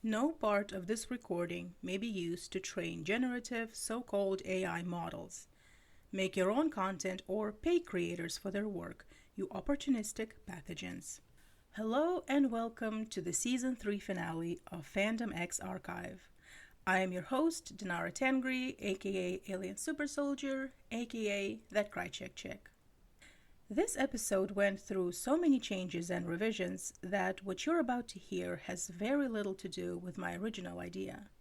No part of this recording may be used to train generative so-called AI models. Make your own content or pay creators for their work, you opportunistic pathogens. Hello and welcome to the Season 3 finale of Fandom X Archive. I am your host, Dinara Tangri, aka Alien Super Soldier, aka That Krychek Chick. This episode went through so many changes and revisions that what you're about to hear has very little to do with my original idea.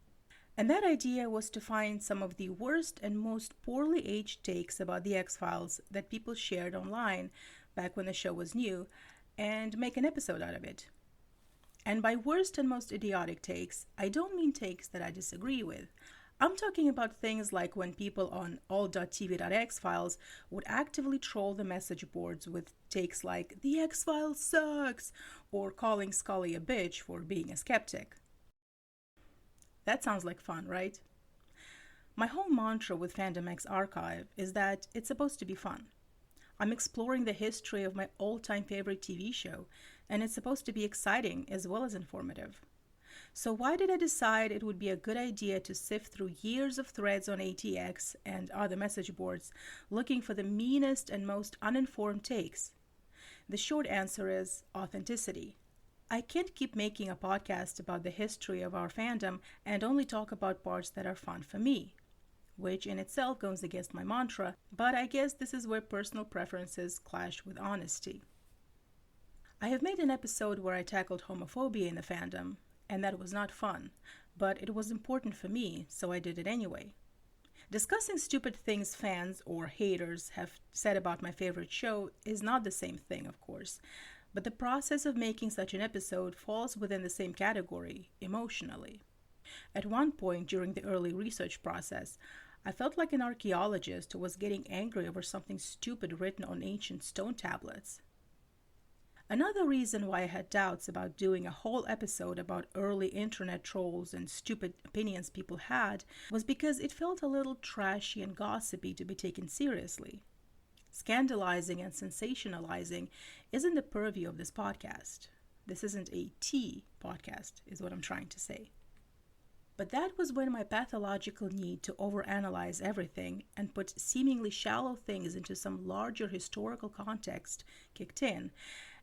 And that idea was to find some of the worst and most poorly aged takes about the X-Files that people shared online back when the show was new and make an episode out of it. And by worst and most idiotic takes, I don't mean takes that I disagree with. I'm talking about things like when people on all.tv.xfiles would actively troll the message boards with takes like, "The X-Files sucks," or calling Scully a bitch for being a skeptic. That sounds like fun, right? My whole mantra with Fandom X Archive is that it's supposed to be fun. I'm exploring the history of my all-time favorite TV show, and it's supposed to be exciting as well as informative. So why did I decide it would be a good idea to sift through years of threads on ATX and other message boards looking for the meanest and most uninformed takes? The short answer is authenticity. I can't keep making a podcast about the history of our fandom and only talk about parts that are fun for me, which in itself goes against my mantra, but I guess this is where personal preferences clash with honesty. I have made an episode where I tackled homophobia in the fandom, and that was not fun, but it was important for me, so I did it anyway. Discussing stupid things fans or haters have said about my favorite show is not the same thing, of course, but the process of making such an episode falls within the same category, emotionally. At one point during the early research process, I felt like an archaeologist who was getting angry over something stupid written on ancient stone tablets. Another reason why I had doubts about doing a whole episode about early internet trolls and stupid opinions people had was because it felt a little trashy and gossipy to be taken seriously. Scandalizing and sensationalizing isn't the purview of this podcast. This isn't a tea podcast, is what I'm trying to say. But that was when my pathological need to overanalyze everything and put seemingly shallow things into some larger historical context kicked in,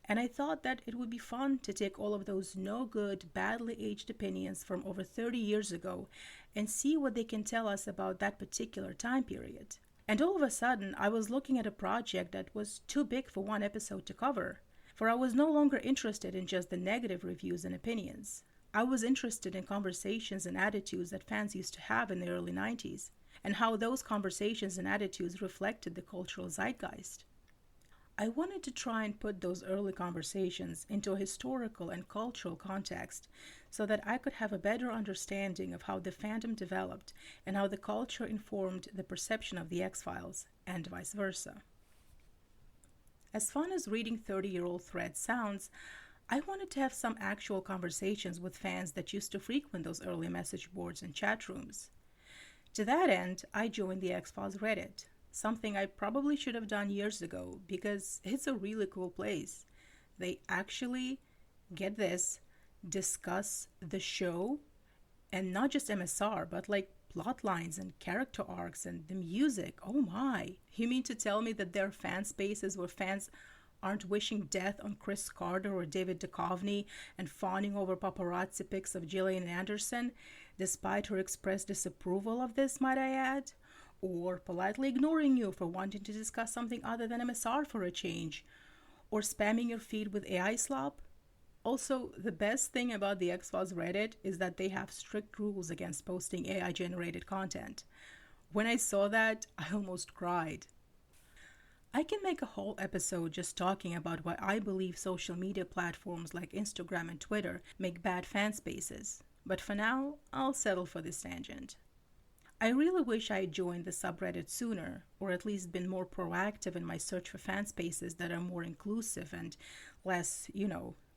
and I thought that it would be fun to take all of those no-good, badly aged opinions from over 30 years ago and see what they can tell us about that particular time period. And all of a sudden, I was looking at a project that was too big for one episode to cover, for I was no longer interested in just the negative reviews and opinions. I was interested in conversations and attitudes that fans used to have in the early 90s, and how those conversations and attitudes reflected the cultural zeitgeist. I wanted to try and put those early conversations into a historical and cultural context so that I could have a better understanding of how the fandom developed and how the culture informed the perception of the X-Files, and vice versa. As fun as reading 30-year-old threads sounds, I wanted to have some actual conversations with fans that used to frequent those early message boards and chat rooms. To that end, I joined the X-Files Reddit, something I probably should have done years ago because it's a really cool place. They actually, get this, discuss the show, and not just MSR, but like plot lines and character arcs and the music. Oh my. You mean to tell me that there are fan spaces where fans aren't wishing death on Chris Carter or David Duchovny and fawning over paparazzi pics of Gillian Anderson, despite her expressed disapproval of this, might I add? Or politely ignoring you for wanting to discuss something other than MSR for a change, or spamming your feed with AI slop? Also, the best thing about the X-Files Reddit is that they have strict rules against posting AI-generated content. When I saw that, I almost cried. I can make a whole episode just talking about why I believe social media platforms like Instagram and Twitter make bad fan spaces, but for now, I'll settle for this tangent. I really wish I had joined the subreddit sooner, or at least been more proactive in my search for fan spaces that are more inclusive and less,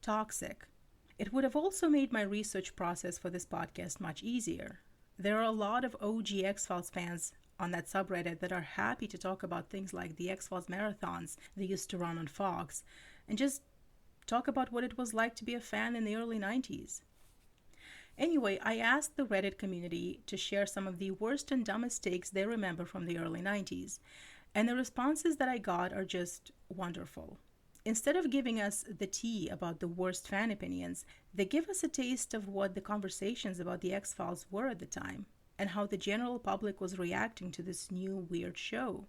toxic. It would have also made my research process for this podcast much easier. There are a lot of OG X-Files fans on that subreddit that are happy to talk about things like the X-Files marathons they used to run on Fox, and just talk about what it was like to be a fan in the early 90s. Anyway, I asked the Reddit community to share some of the worst and dumbest takes they remember from the early 90s, and the responses that I got are just wonderful. Instead of giving us the tea about the worst fan opinions, they give us a taste of what the conversations about the X-Files were at the time, and how the general public was reacting to this new weird show.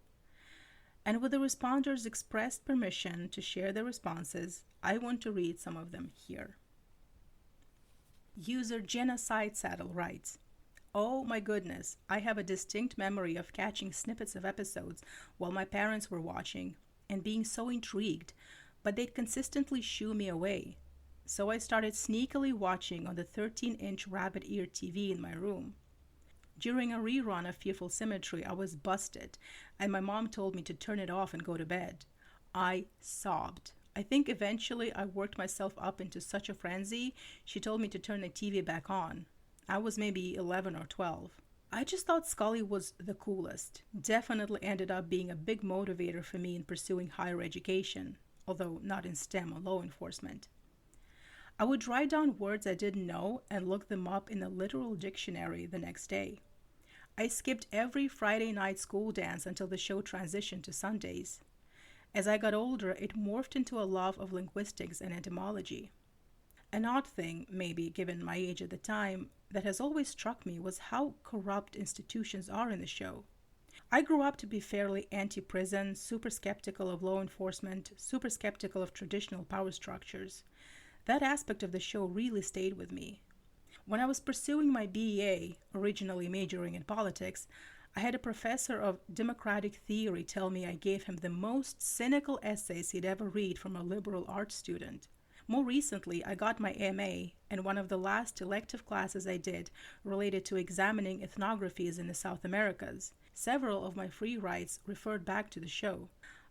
And with the responders' expressed permission to share their responses, I want to read some of them here. User Genocide Saddle writes, "Oh my goodness, I have a distinct memory of catching snippets of episodes while my parents were watching and being so intrigued, but they'd consistently shoo me away. So I started sneakily watching on the 13-inch rabbit ear TV in my room. During a rerun of Fearful Symmetry, I was busted, and my mom told me to turn it off and go to bed. I sobbed. I think eventually I worked myself up into such a frenzy, she told me to turn the TV back on. I was maybe 11 or 12. I just thought Scully was the coolest. Definitely ended up being a big motivator for me in pursuing higher education, although not in STEM or law enforcement. I would write down words I didn't know and look them up in a literal dictionary the next day. I skipped every Friday night school dance until the show transitioned to Sundays. As I got older, it morphed into a love of linguistics and etymology. An odd thing, maybe given my age at the time, that has always struck me was how corrupt institutions are in the show. I grew up to be fairly anti-prison, super skeptical of law enforcement, super skeptical of traditional power structures. That aspect of the show really stayed with me. When I was pursuing my BEA, originally majoring in politics, I had a professor of democratic theory tell me I gave him the most cynical essays he'd ever read from a liberal arts student. More recently, I got my MA, and one of the last elective classes I did related to examining ethnographies in the South Americas. Several of my free writes referred back to the show.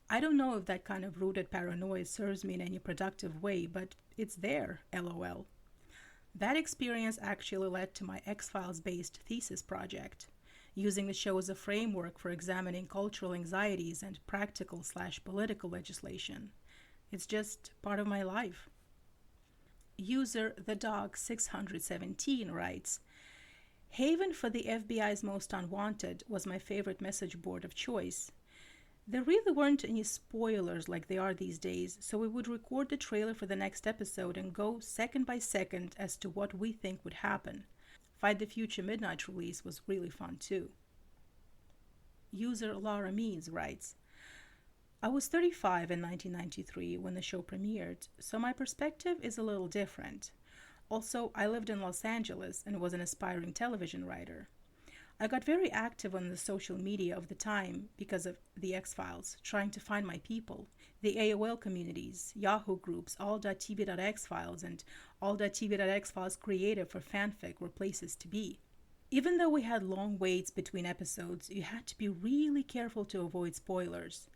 I don't know if that kind of rooted paranoia serves me in any productive way, but it's there, LOL. That experience actually led to my X-Files-based thesis project, using the show as a framework for examining cultural anxieties and practical/political legislation. It's just part of my life. User The Dog 617 writes, "Haven for the FBI's Most Unwanted was my favorite message board of choice. There really weren't any spoilers like they are these days, so we would record the trailer for the next episode and go second by second as to what we think would happen. Fight the Future Midnight release was really fun too." User Laura Meads writes, "I was 35 in 1993 when the show premiered, so my perspective is a little different. Also, I lived in Los Angeles and was an aspiring television writer. I got very active on the social media of the time because of the X-Files, trying to find my people. The AOL communities, Yahoo groups, all.tv.xfiles, and all.tv.xfiles creative for fanfic were places to be. Even though we had long waits between episodes, you had to be really careful to avoid spoilers.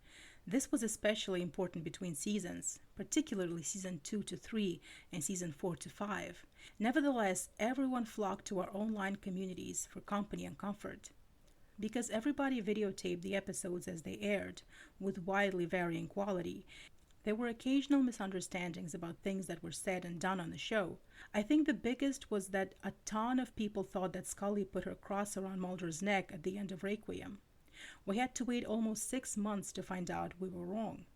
This was especially important between seasons, particularly season 2 to 3 and season 4 to 5. Nevertheless, everyone flocked to our online communities for company and comfort. Because everybody videotaped the episodes as they aired, with widely varying quality, there were occasional misunderstandings about things that were said and done on the show. I think the biggest was that a ton of people thought that Scully put her cross around Mulder's neck at the end of Requiem. We had to wait almost 6 months to find out we were wrong.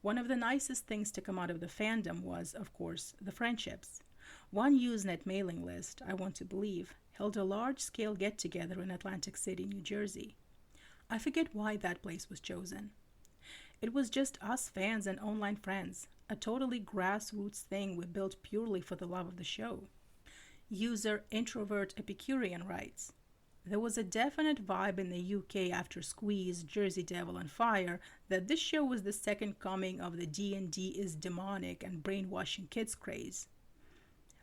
One of the nicest things to come out of the fandom was, of course, the friendships. One Usenet mailing list, I want to believe, held a large-scale get-together in Atlantic City, New Jersey. I forget why that place was chosen. It was just us fans and online friends, a totally grassroots thing we built purely for the love of the show. User Introvert Epicurean writes, "There was a definite vibe in the UK after Squeeze, Jersey Devil, and Fire that this show was the second coming of the D&D is demonic and brainwashing kids craze.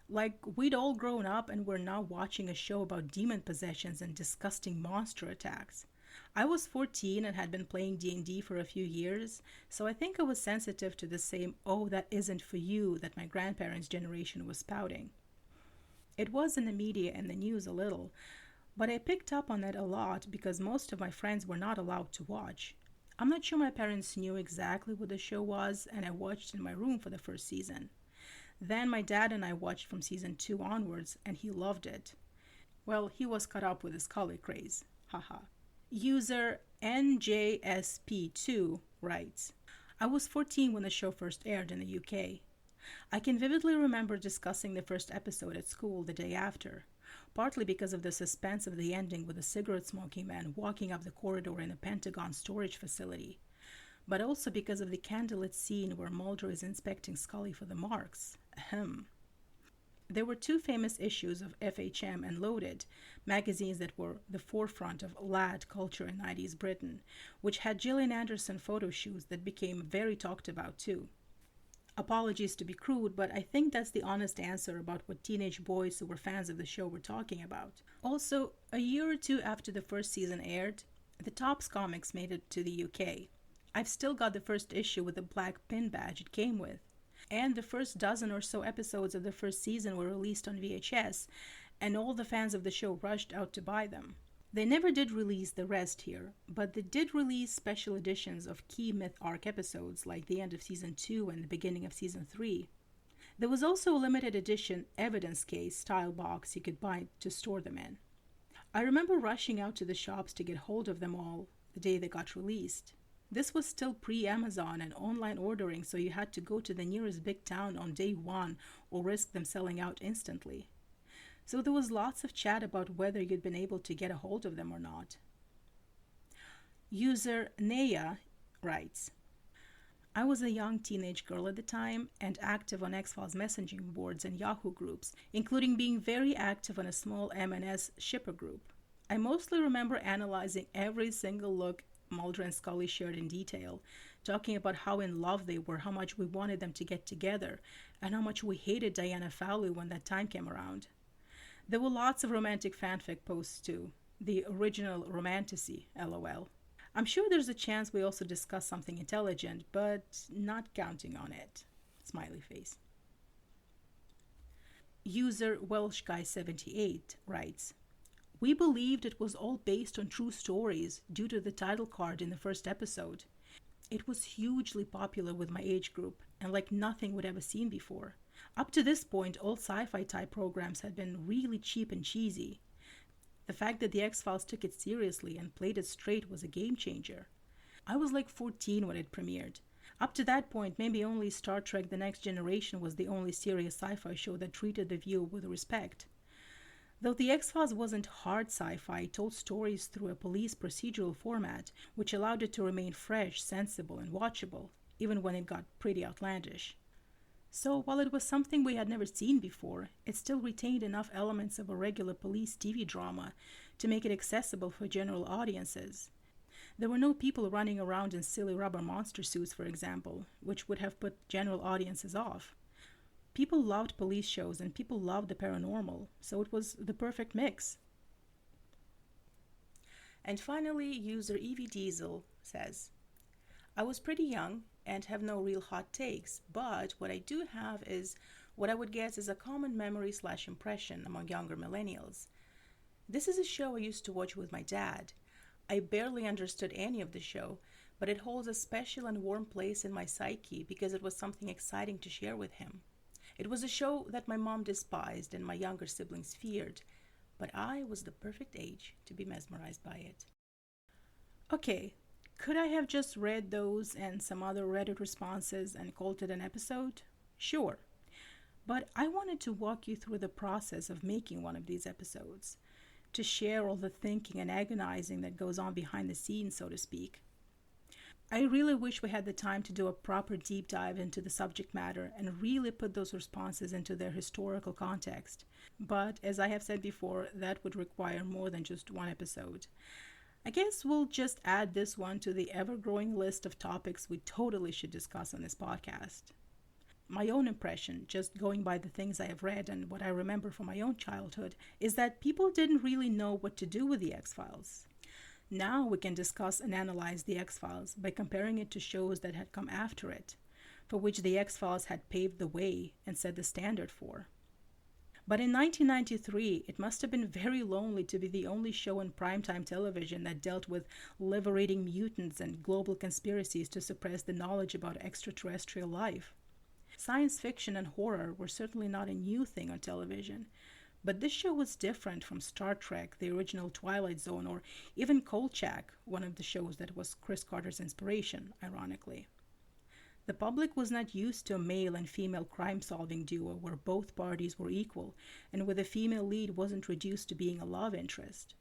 Like, we'd all grown up and were now watching a show about demon possessions and disgusting monster attacks. I was 14 and had been playing D&D for a few years, so I think I was sensitive to the same 'oh, that isn't for you' that my grandparents' generation was spouting. It was in the media and the news a little, but I picked up on it a lot because most of my friends were not allowed to watch. I'm not sure my parents knew exactly what the show was, and I watched in my room for the first season. Then my dad and I watched from season 2 onwards, and he loved it. Well, he was caught up with his Scully craze. Haha. User NJSP2 writes, I was 14 when the show first aired in the UK. I can vividly remember discussing the first episode at school the day after, partly because of the suspense of the ending with a cigarette-smoking man walking up the corridor in a Pentagon storage facility, but also because of the candlelit scene where Mulder is inspecting Scully for the marks. Ahem. There were 2 famous issues of FHM and Loaded, magazines that were the forefront of lad culture in 90s Britain, which had Gillian Anderson photo shoots that became very talked about too. Apologies to be crude, but I think that's the honest answer about what teenage boys who were fans of the show were talking about. Also, a year or 2 after the first season aired, the Topps comics made it to the UK. I've still got the first issue with the black pin badge it came with. And the first dozen or so episodes of the first season were released on VHS, and all the fans of the show rushed out to buy them. They never did release the rest here, but they did release special editions of key Myth arc episodes like the end of season 2 and the beginning of season 3. There was also a limited edition evidence case style box you could buy to store them in. I remember rushing out to the shops to get hold of them all the day they got released. This was still pre-Amazon and online ordering, so you had to go to the nearest big town on day 1 or risk them selling out instantly. So there was lots of chat about whether you'd been able to get a hold of them or not. User Naya writes, I was a young teenage girl at the time and active on X-Files messaging boards and Yahoo groups, including being very active on a small M&S shipper group. I mostly remember analyzing every single look Mulder and Scully shared in detail, talking about how in love they were, how much we wanted them to get together, and how much we hated Diana Fowley when that time came around. There were lots of romantic fanfic posts too, the original romantasy, lol. I'm sure there's a chance we also discuss something intelligent, but not counting on it. Smiley face. User WelshGuy78 writes, We believed it was all based on true stories due to the title card in the first episode. It was hugely popular with my age group and like nothing we'd ever seen before. Up to this point, all sci-fi type programs had been really cheap and cheesy. The fact that the X-Files took it seriously and played it straight was a game changer. I was like 14 when it premiered. Up to that point, maybe only Star Trek The Next Generation was the only serious sci-fi show that treated the viewer with respect. Though The X-Files wasn't hard sci-fi, it told stories through a police procedural format, which allowed it to remain fresh, sensible, and watchable, even when it got pretty outlandish. So, while it was something we had never seen before, it still retained enough elements of a regular police TV drama to make it accessible for general audiences. There were no people running around in silly rubber monster suits, for example, which would have put general audiences off. People loved police shows and people loved the paranormal, so it was the perfect mix. And finally, user Evie Diesel says, I was pretty young and have no real hot takes, but what I do have is what I would guess is a common memory/impression among younger millennials. This is a show I used to watch with my dad. I barely understood any of the show, but it holds a special and warm place in my psyche because it was something exciting to share with him. It was a show that my mom despised and my younger siblings feared, but I was the perfect age to be mesmerized by it. Okay, could I have just read those and some other Reddit responses and called it an episode? Sure. But I wanted to walk you through the process of making one of these episodes, to share all the thinking and agonizing that goes on behind the scenes, so to speak. I really wish we had the time to do a proper deep dive into the subject matter and really put those responses into their historical context. But, as I have said before, that would require more than just one episode. I guess we'll just add this one to the ever-growing list of topics we totally should discuss on this podcast. My own impression, just going by the things I have read and what I remember from my own childhood, is that people didn't really know what to do with the X-Files. Now we can discuss and analyze the X-Files by comparing it to shows that had come after it, for which the X-Files had paved the way and set the standard for. But in 1993, it must have been very lonely to be the only show on primetime television that dealt with liver-eating mutants and global conspiracies to suppress the knowledge about extraterrestrial life. Science fiction and horror were certainly not a new thing on television. But this show was different from Star Trek, the original Twilight Zone, or even Kolchak, one of the shows that was Chris Carter's inspiration, ironically. The public was not used to a male and female crime-solving duo where both parties were equal, and where the female lead wasn't reduced to being a love interest.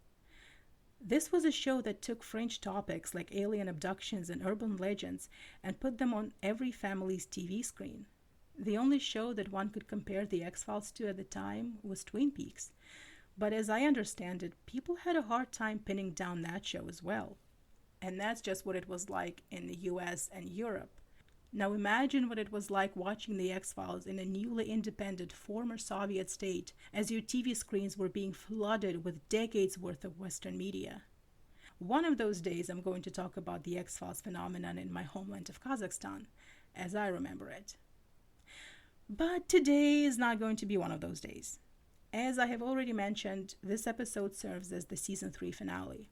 This was a show that took fringe topics like alien abductions and urban legends and put them on every family's TV screen. The only show that one could compare The X-Files to at the time was Twin Peaks. But as I understand it, people had a hard time pinning down that show as well. And that's just what it was like in the US and Europe. Now imagine what it was like watching The X-Files in a newly independent former Soviet state as your TV screens were being flooded with decades worth of Western media. One of those days I'm going to talk about the X-Files phenomenon in my homeland of Kazakhstan, as I remember it. But today is not going to be one of those days. As I have already mentioned, this episode serves as the season 3 finale.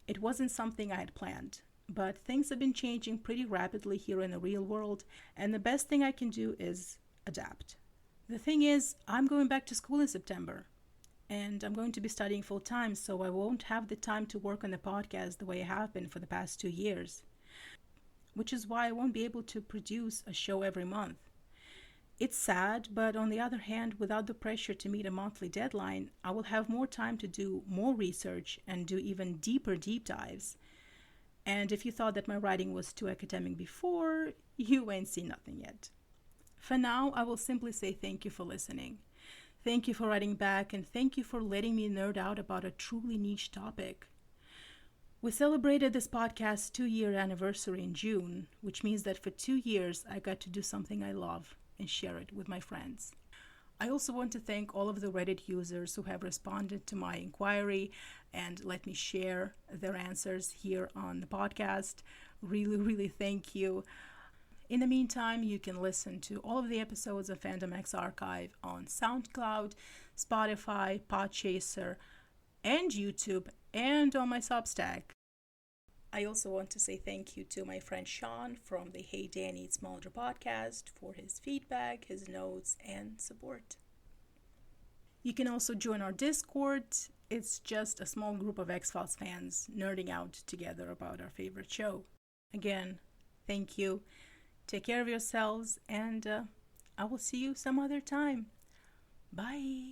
It wasn't something I had planned, but things have been changing pretty rapidly here in the real world, and the best thing I can do is adapt. The thing is, I'm going back to school in September, and I'm going to be studying full-time, so I won't have the time to work on the podcast the way I have been for the past 2 years, which is why I won't be able to produce a show every month. It's sad, but on the other hand, without the pressure to meet a monthly deadline, I will have more time to do more research and do even deeper deep dives. And if you thought that my writing was too academic before, you ain't seen nothing yet. For now, I will simply say thank you for listening. Thank you for writing back, and thank you for letting me nerd out about a truly niche topic. We celebrated this podcast's 2-year anniversary in June, which means that for 2 years I got to do something I love and share it with my friends. I also want to thank all of the Reddit users who have responded to my inquiry and let me share their answers here on the podcast. Really thank you. In the meantime, you can listen to all of the episodes of Fandom X Archive on SoundCloud, Spotify, Podchaser, and YouTube, and on my Substack. I also want to say thank you to my friend Sean from the Hey Danny It's Mulder podcast for his feedback, his notes, and support. You can also join our Discord. It's just a small group of X-Files fans nerding out together about our favorite show. Again, thank you. Take care of yourselves, and I will see you some other time. Bye.